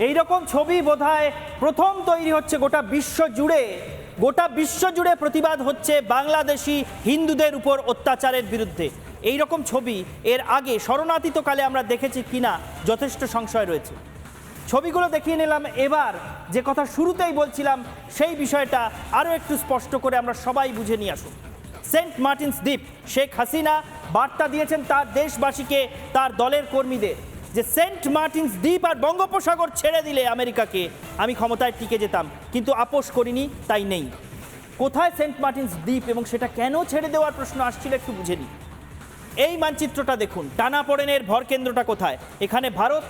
এই রকম ছবি বোধহয় প্রথম তৈরি হচ্ছে গোটা বিশ্ব জুড়ে প্রতিবাদ হচ্ছে বাংলাদেশি হিন্দুদের উপর অত্যাচারের বিরুদ্ধে। এই রকম ছবি এর আগে শরণাতীতকালে আমরা দেখেছি কিনা যথেষ্ট সংশয় রয়েছে। ছবিগুলো দেখিয়ে নিলাম। এবার যে কথা শুরুতেই বলছিলাম সেই বিষয়টা আরও একটু স্পষ্ট করে আমরা সবাই বুঝে নিয়ে আসুন। সেন্ট মার্টিনস দ্বীপ, শেখ হাসিনা বার্তা দিয়েছেন তার দেশবাসীকে, তার দলের কর্মীদের, যে সেন্ট মার্টিনস দ্বীপ আর বঙ্গোপসাগর ছেড়ে দিলে আমেরিকাকে আমি ক্ষমতায় টিকে যেতাম, কিন্তু আপোষ করিনি, তাই নেই। কোথায় সেন্ট মার্টিনস দ্বীপ এবং সেটা কেন ছেড়ে দেওয়ার প্রশ্ন আসছিল একটু বুঝে নিই। এই মানচিত্রটা দেখুন, টানাপোড়েনের ভরকেন্দ্রটা কোথায়? এখানে ভারত,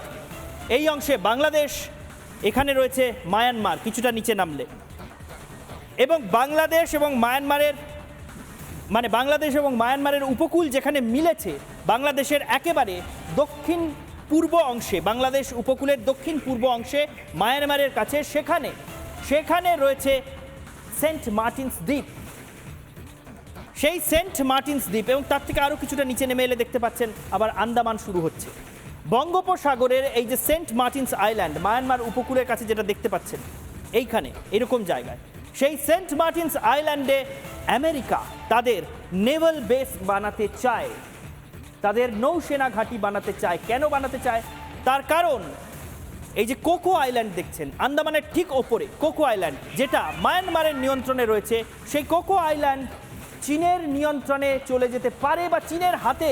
এই অংশে বাংলাদেশ, এখানে রয়েছে মায়ানমার কিছুটা নিচে নামলে, এবং বাংলাদেশ এবং মায়ানমারের উপকূল যেখানে মিলেছে, বাংলাদেশের একেবারে দক্ষিণ পূর্ব অংশে, বাংলাদেশ উপকূলের দক্ষিণ পূর্ব অংশে মায়ানমারের কাছে, সেখানে রয়েছে সেন্ট মার্টিনস দ্বীপ। সেই সেন্ট মার্টিনস দ্বীপ এবং তার থেকে আরও কিছুটা নিচে নেমে এলে দেখতে পাচ্ছেন আবার আন্দামান শুরু হচ্ছে। বঙ্গোপসাগরের এই যে সেন্ট মার্টিনস আইল্যান্ড, মায়ানমার উপকূলের কাছে যেটা দেখতে পাচ্ছেন এইখানে এরকম জায়গায়, সেই সেন্ট মার্টিনস আইল্যান্ডে আমেরিকা তাদের নেভাল বেস বানাতে চায়, তাদের নৌসেনা ঘাঁটি বানাতে চায়। কেন বানাতে চায়? তার কারণ এই যে কোকো আইল্যান্ড দেখছেন আন্দামানের ঠিক ওপরে, কোকো আইল্যান্ড যেটা মায়ানমারের নিয়ন্ত্রণে রয়েছে, সেই কোকো আইল্যান্ড চীনের নিয়ন্ত্রণে চলে যেতে পারে বা চীনের হাতে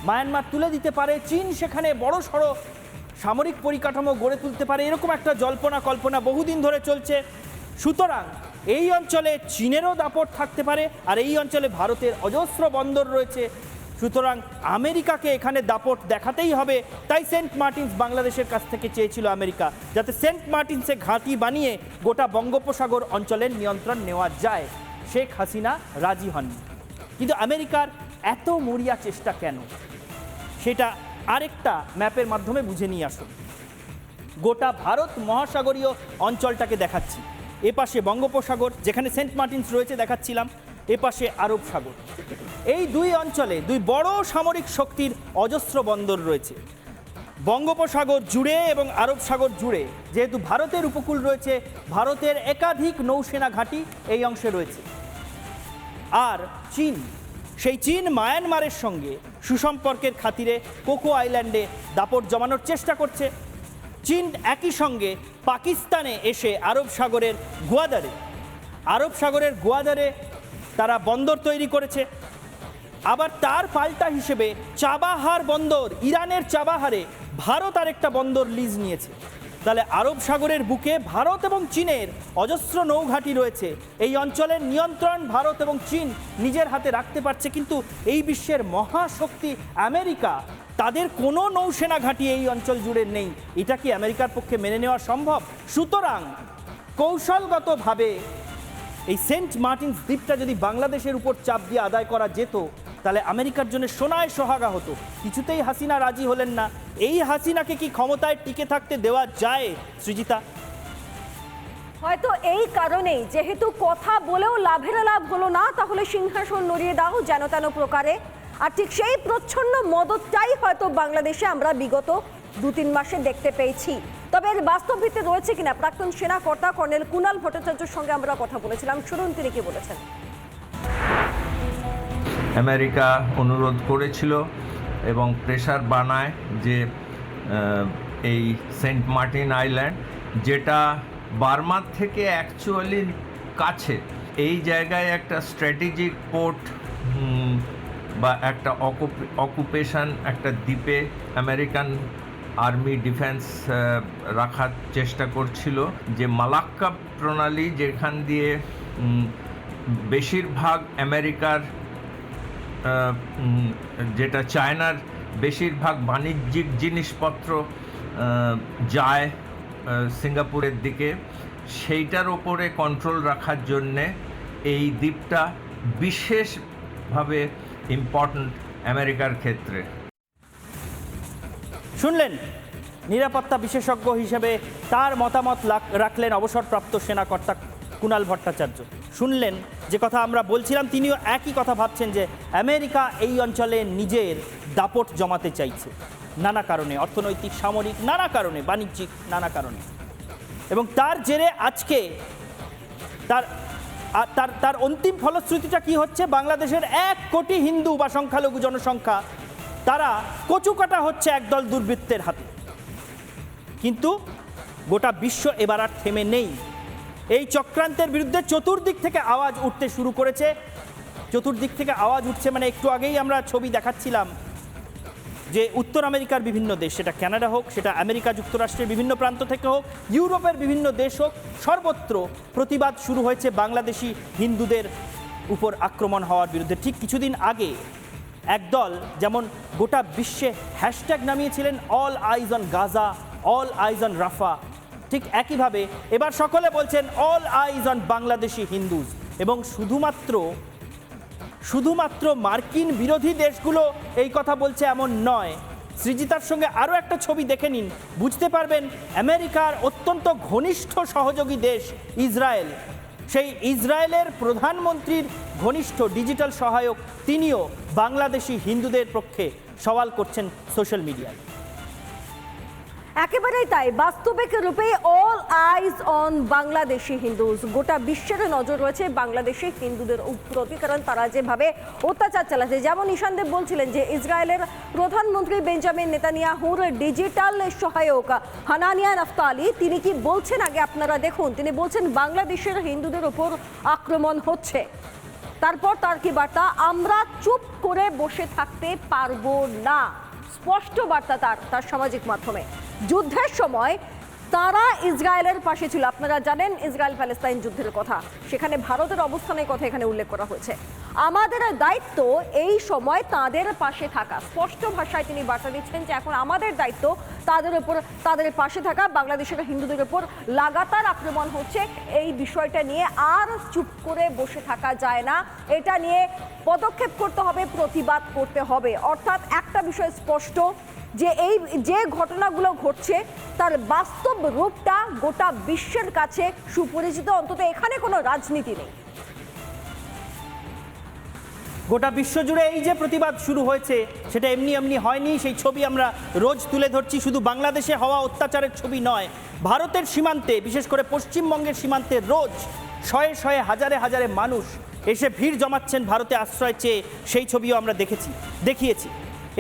মায়ানমার তুলে দিতে পারে। চীন সেখানে বড়সড় সামরিক পরিকাঠামো গড়ে তুলতে পারে, এরকম একটা জল্পনা কল্পনা বহুদিন ধরে চলছে। সুতরাং এই অঞ্চলে চীনেরও দাপট থাকতে পারে, আর এই অঞ্চলে ভারতের অজস্র বন্দর রয়েছে। সুতরাং আমেরিকাকে এখানে দাপট দেখাতেই হবে। তাই সেন্ট মার্টিনস বাংলাদেশের কাছ থেকে চেয়েছিল আমেরিকা, যাতে সেন্ট মার্টিনসে ঘাঁটি বানিয়ে গোটা বঙ্গোপসাগর অঞ্চলের নিয়ন্ত্রণ নেওয়া যায়। শেখ হাসিনা রাজি হননি। কিন্তু আমেরিকার এত মরিয়া চেষ্টা কেন, সেটা আরেকটা ম্যাপের মাধ্যমে বুঝে নিয়ে আসুন। গোটা ভারত মহাসাগরীয় অঞ্চলটাকে দেখাচ্ছি। এপাশে বঙ্গোপসাগর যেখানে সেন্ট মার্টিনস রয়েছে দেখাচ্ছিলাম, এপাশে আরব সাগর। এই দুই অঞ্চলে দুই বড় সামরিক শক্তির অজস্র বন্দর রয়েছে। বঙ্গোপসাগর জুড়ে এবং আরব সাগর জুড়ে যেহেতু ভারতের উপকূল রয়েছে, ভারতের একাধিক নৌসেনা ঘাঁটি এই অংশে রয়েছে। আর চীন, সেই চীন মায়ানমারের সঙ্গে সুসম্পর্কের খাতিরে কোকো আইল্যান্ডে দাপট জমানোর চেষ্টা করছে। চীন একই সঙ্গে পাকিস্তানে এসে আরব সাগরের গোয়াদারে তারা বন্দর তৈরি করেছে। আবার তার পাল্টা হিসেবে চাবাহার বন্দর, ইরানের চাবাহারে ভারত আরেকটা বন্দর লিজ নিয়েছে। তাহলে আরব সাগরের বুকে ভারত এবং চীনের অজস্র নৌঘাঁটি রয়েছে। এই অঞ্চলের নিয়ন্ত্রণ ভারত এবং চীন নিজের হাতে রাখতে পারছে, কিন্তু এই বিশ্বের মহাশক্তি আমেরিকা, তাদের কোনো নৌসেনা ঘাঁটি এই অঞ্চল জুড়ে নেই। এটা কি আমেরিকার পক্ষে মেনে নেওয়া সম্ভব? সুতরাং কৌশলগতভাবে এই সেন্ট মার্টিনস দ্বীপটা যদি বাংলাদেশের উপর চাপ দিয়ে আদায় করা যেত, তাহলে আমেরিকার জন্য সোনায় সোহাগা হতো। কিছুতেই হাসিনা রাজি হলেন না। এই হাসিনাকে কি ক্ষমতায় টিকে থাকতে দেওয়া যায় সৃজিতা? হয়তো এই কারণেই, যেহেতু কথা বলেও লাভের লাভ হলো না, তাহলে সিংহাসন নড়িয়ে দাও যেন তেন প্রকারে। আর ঠিক সেই প্রচ্ছন্ন মদতটাই হয়তো বাংলাদেশে আমরা বিগত 2-3 মাসে দেখতে পেয়েছি। তবে এর বাস্তব ভিত্তি রয়েছে কিনা, প্রাক্তন সেনা কর্তা কর্নেল কুনাল ভট্টাচার্যের সঙ্গে আমরা কথা বলেছিলাম, শুনুন তিনি কি বলেছেন। আমেরিকা অনুরোধ করেছিল এবং প্রেশার বানায় যে এই সেন্ট মার্টিন আইল্যান্ড, যেটা বার্মার থেকে অ্যাকচুয়ালি কাছে, এই জায়গায় একটা স্ট্র্যাটেজিক পোর্ট বা একটা অকুপেশন, একটা দ্বীপে আমেরিকান আর্মি ডিফেন্স রাখার চেষ্টা করছিল। যে মালাক্কা প্রণালী, যেখান দিয়ে বেশিরভাগ আমেরিকার, যেটা চায়নার বেশিরভাগ বাণিজ্যিক জিনিসপত্র যায় সিঙ্গাপুরের দিকে, সেইটার ওপরে কন্ট্রোল রাখার জন্যে এই দ্বীপটা বিশেষভাবে ইম্পর্ট্যান্ট আমেরিকার ক্ষেত্রে। শুনলেন নিরাপত্তা বিশেষজ্ঞ হিসেবে তার মতামত রাখলেন অবসরপ্রাপ্ত সেনাকর্তা কুনাল ভট্টাচার্য। শুনলেন যে কথা আমরা বলছিলাম, তিনিও একই কথা ভাবছেন যে আমেরিকা এই অঞ্চলে নিজের দাপট জমাতে চাইছে। নানা কারণে, অর্থনৈতিক, সামরিক, নানা কারণে, বাণিজ্যিক নানা কারণে। এবং তার জেরে আজকে তার অন্তিম ফলশ্রুতিটা কি হচ্ছে? বাংলাদেশের 1 কোটি হিন্দু বা সংখ্যালঘু জনসংখ্যা তারা কচুকাটা হচ্ছে একদল দুর্বৃত্তের হাতে। কিন্তু গোটা বিশ্ব এবার আর থেমে নেই। এই চক্রান্তের বিরুদ্ধে চতুর্দিক থেকে আওয়াজ উঠতে শুরু করেছে। চতুর্দিক থেকে আওয়াজ উঠছে মানে একটু আগেই আমরা ছবি দেখাচ্ছিলাম যে উত্তর আমেরিকার বিভিন্ন দেশ, সেটা কানাডা হোক, সেটা আমেরিকা যুক্তরাষ্ট্রের বিভিন্ন প্রান্ত থেকে হোক, ইউরোপের বিভিন্ন দেশ হোক, সর্বত্র প্রতিবাদ শুরু হয়েছে বাংলাদেশি হিন্দুদের উপর আক্রমণ হওয়ার বিরুদ্ধে। ঠিক কিছুদিন আগে একদল যেমন গোটা বিশ্বে হ্যাশট্যাগ নামিয়েছিলেন all eyes on Gaza, all eyes on Rafah, ঠিক একইভাবে এবার সকলে বলছেন all eyes on Bangladeshi Hindus. এবং শুধুমাত্র মার্কিন বিরোধী দেশগুলো এই কথা বলছে এমন নয়। সৃজিতার সঙ্গে আরও একটা ছবি দেখে নিন, বুঝতে পারবেন আমেরিকার অত্যন্ত ঘনিষ্ঠ সহযোগী দেশ ইসরায়েল, সেই ইসরায়েলের প্রধানমন্ত্রীর ঘনিষ্ঠ ডিজিটাল সহায়ক তিনিও বাংলাদেশি হিন্দুদের পক্ষে সওয়াল করছেন সোশ্যাল মিডিয়ায়। একেবারেই তাই, বাস্তবিক রূপে all eyes on Bangladeshi Hindus. গোটা বিশ্বের নজর রয়েছে বাংলাদেশি হিন্দুদের প্রতি, কারণ তারা যেভাবে অত্যাচার চালাচ্ছে। যেমন ঈশানদেব বলছিলেন যে ইসরায়েলের প্রধানমন্ত্রী বেঞ্জামিন নেতানিয়াহুর ডিজিটাল সহায়ক হানানিয়া নাফতালি তিনি কি বলছেন আগে আপনারা দেখুন। তিনি বলছেন বাংলাদেশের হিন্দুদের উপর আক্রমণ হচ্ছে। তারপর তার কি বার্তা? আমরা চুপ করে বসে থাকতে পারবো না। স্পষ্ট বার্তা তার সামাজিক মাধ্যমে। যুদ্ধের সময় তারা ইসরায়েলের পাশে ছিল। আপনারা জানেন ইসরায়েল প্যালেস্তাইন যুদ্ধের কথা, সেখানে ভারতের অবস্থানের কথা এখানে উল্লেখ করা হয়েছে। আমাদের দায়িত্ব এই সময় তাদের পাশে থাকা। স্পষ্ট ভাষায় তিনি বার্তা দিচ্ছেন যে এখন আমাদের দায়িত্ব তাদের পাশে থাকা। বাংলাদেশের হিন্দুদের উপর লাগাতার আক্রমণ হচ্ছে, এই বিষয়টা নিয়ে আর চুপ করে বসে থাকা যায় না। এটা নিয়ে পদক্ষেপ করতে হবে, প্রতিবাদ করতে হবে। অর্থাৎ একটা বিষয় স্পষ্ট যে যে ঘটনাগুলো ঘটছে তার বাস্তব রূপটা গোটা বিশ্বের কাছে সুপরিচিত। অন্তত এখানে কোনো রাজনীতি নেই। গোটা বিশ্ব জুড়ে এই যে প্রতিবাদ শুরু হয়েছে সেটা এমনি হয়নি। সেই ছবি আমরা রোজ তুলে ধরছি। শুধু বাংলাদেশে হওয়া অত্যাচারের ছবি নয়, ভারতের সীমান্তে, বিশেষ করে পশ্চিমবঙ্গের সীমান্তে রোজ শয়ে হাজারে মানুষ এসে ভিড় জমাচ্ছেন ভারতে আশ্রয় চেয়ে, সেই ছবিও আমরা দেখিয়েছি।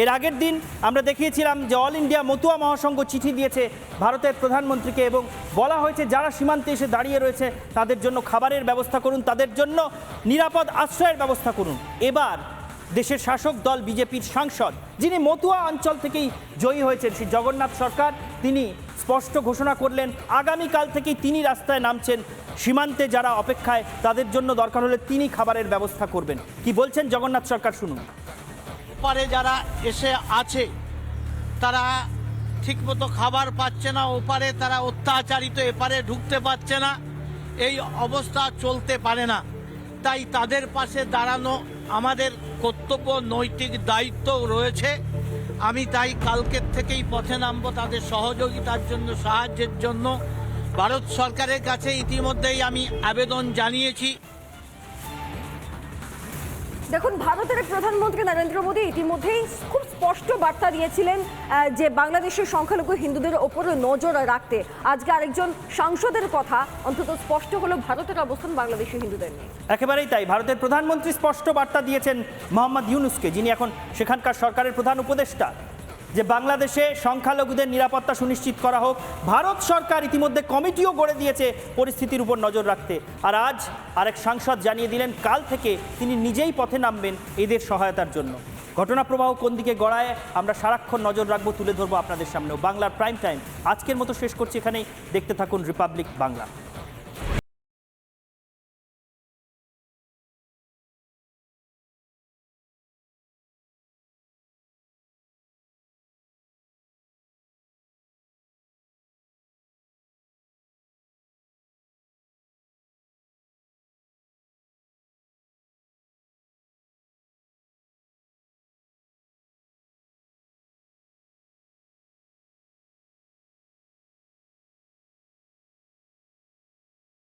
এর আগের দিন আমরা দেখিয়েছিলাম যে অল ইন্ডিয়া মতুয়া মহাসংঘ চিঠি দিয়েছে ভারতের প্রধানমন্ত্রীকে এবং বলা হয়েছে যারা সীমান্তে এসে দাঁড়িয়ে রয়েছে তাদের জন্য খাবারের ব্যবস্থা করুন, তাদের জন্য নিরাপদ আশ্রয়ের ব্যবস্থা করুন। এবার দেশের শাসক দল বিজেপির সাংসদ, যিনি মতুয়া অঞ্চল থেকেই জয়ী হয়েছেন, শ্রী জগন্নাথ সরকার, তিনি স্পষ্ট ঘোষণা করলেন আগামীকাল থেকেই তিনি রাস্তায় নামছেন। সীমান্তে যারা অপেক্ষায় তাদের জন্য দরকার হলে তিনি খাবারের ব্যবস্থা করবেন। কি বলছেন জগন্নাথ সরকার, শুনুন। ওপারে যারা এসে আছে তারা ঠিকমতো খাবার পাচ্ছে না, ওপারে তারা অত্যাচারিত, এপারে ঢুকতে পারছে না। এই অবস্থা চলতে পারে না। তাই তাদের পাশে দাঁড়ানো আমাদের কর্তব্য, নৈতিক দায়িত্ব রয়েছে। আমি তাই কালকের থেকেই পথে নামবো তাদের সহযোগিতার জন্য, সাহায্যের জন্য। ভারত সরকারের কাছে ইতিমধ্যেই আমি আবেদন জানিয়েছি। দেখুন, ভারতের প্রধানমন্ত্রী নরেন্দ্র মোদী ইতিমধ্যেই খুব স্পষ্ট বার্তা দিয়েছিলেন যে বাংলাদেশের সংখ্যালঘু হিন্দুদের ওপরে নজর রাখতে। আজকে আরেকজন সাংসদের কথা অন্তত স্পষ্ট হলো ভারতের অবস্থান বাংলাদেশি হিন্দুদের নিয়ে। একেবারেই তাই, ভারতের প্রধানমন্ত্রী স্পষ্ট বার্তা দিয়েছেন মোহাম্মদ ইউনুসকে, যিনি এখন সেখানকার সরকারের প্রধান উপদেষ্টা, যে বাংলাদেশে সংখ্যালঘুদের নিরাপত্তা সুনিশ্চিত করা হোক। ভারত সরকার ইতিমধ্যে কমিটিও গড়ে দিয়েছে পরিস্থিতির উপর নজর রাখতে। আর আজ আরেক সাংসদ জানিয়ে দিলেন কাল থেকে তিনি নিজেই পথে নামবেন এদের সহায়তার জন্য। ঘটনা প্রবাহ কোন দিকে গড়ায় আমরা সারাক্ষণ নজর রাখবো, তুলে ধরবো আপনাদের সামনেও। বাংলার প্রাইম টাইম আজকের মতো শেষ করছি এখানেই। দেখতে থাকুন রিপাবলিক বাংলা।